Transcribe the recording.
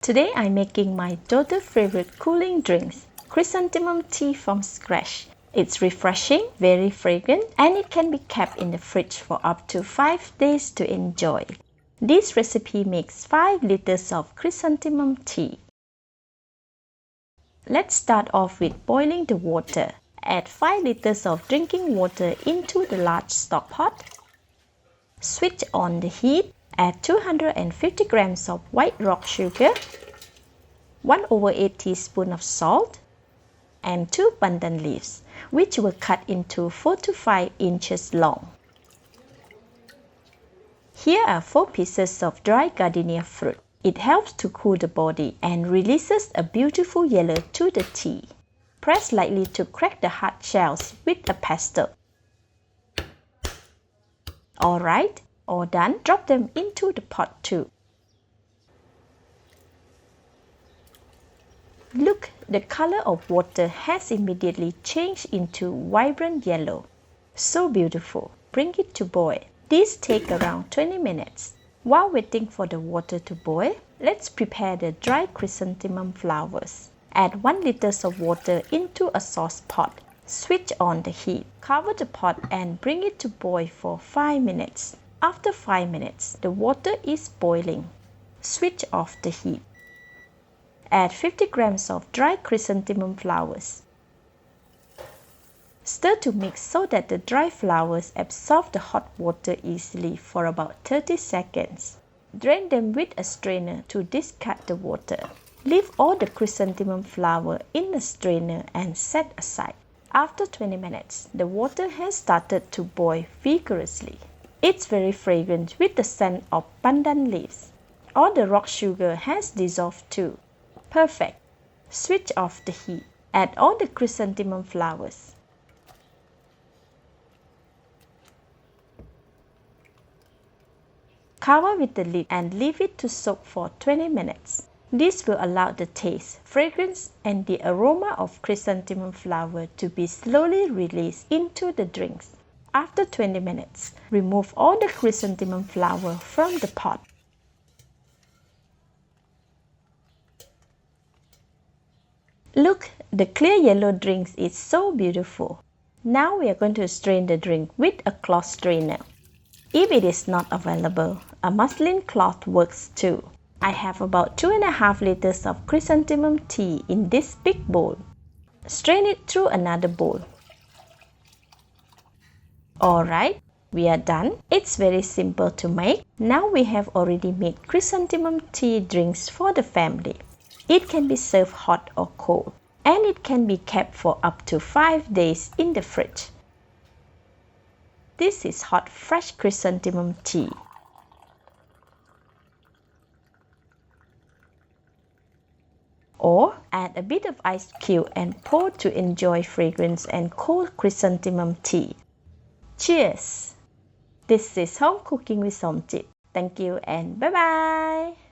Today I'm making my daughter's favorite cooling drinks, chrysanthemum tea from scratch. It's refreshing, very fragrant, and it can be kept in the fridge for up to 5 days to enjoy. This recipe makes 5 liters of chrysanthemum tea. Let's start off with boiling the water. Add 5 liters of drinking water into the large stock pot. Switch on the heat. Add 250 grams of white rock sugar, 1/8 teaspoon of salt, and 2 pandan leaves, which were cut into 4 to 5 inches long. Here are 4 pieces of dry gardenia fruit. It helps to cool the body and releases a beautiful yellow to the tea. Press lightly to crack the hard shells with a pestle. Alright, all done, drop them into the pot too. Look, the color of water has immediately changed into vibrant yellow. So beautiful. Bring it to boil. This takes around 20 minutes. While waiting for the water to boil, let's prepare the dry chrysanthemum flowers. Add 1 liter of water into a sauce pot. Switch on the heat. Cover the pot and bring it to boil for 5 minutes. After 5 minutes, the water is boiling. Switch off the heat. Add 50 grams of dry chrysanthemum flowers. Stir to mix so that the dry flowers absorb the hot water easily for about 30 seconds. Drain them with a strainer to discard the water. Leave all the chrysanthemum flower in the strainer and set aside. After 20 minutes, the water has started to boil vigorously. It's very fragrant with the scent of pandan leaves. All the rock sugar has dissolved too. Perfect. Switch off the heat. Add all the chrysanthemum flowers. Cover with the lid and leave it to soak for 20 minutes. This will allow the taste, fragrance, and the aroma of chrysanthemum flower to be slowly released into the drinks. After 20 minutes, remove all the chrysanthemum flower from the pot. Look, the clear yellow drink is so beautiful. Now we are going to strain the drink with a cloth strainer. If it is not available, a muslin cloth works too. I have about 2.5 liters of chrysanthemum tea in this big bowl. Strain it through another bowl. Alright, we are done. It's very simple to make. Now we have already made chrysanthemum tea drinks for the family. It can be served hot or cold, and it can be kept for up to 5 days in the fridge. This is hot fresh chrysanthemum tea. Or add a bit of ice cube and pour to enjoy fragrance and cold chrysanthemum tea. Cheers! This is Home Cooking with Somjit. Thank you and bye-bye!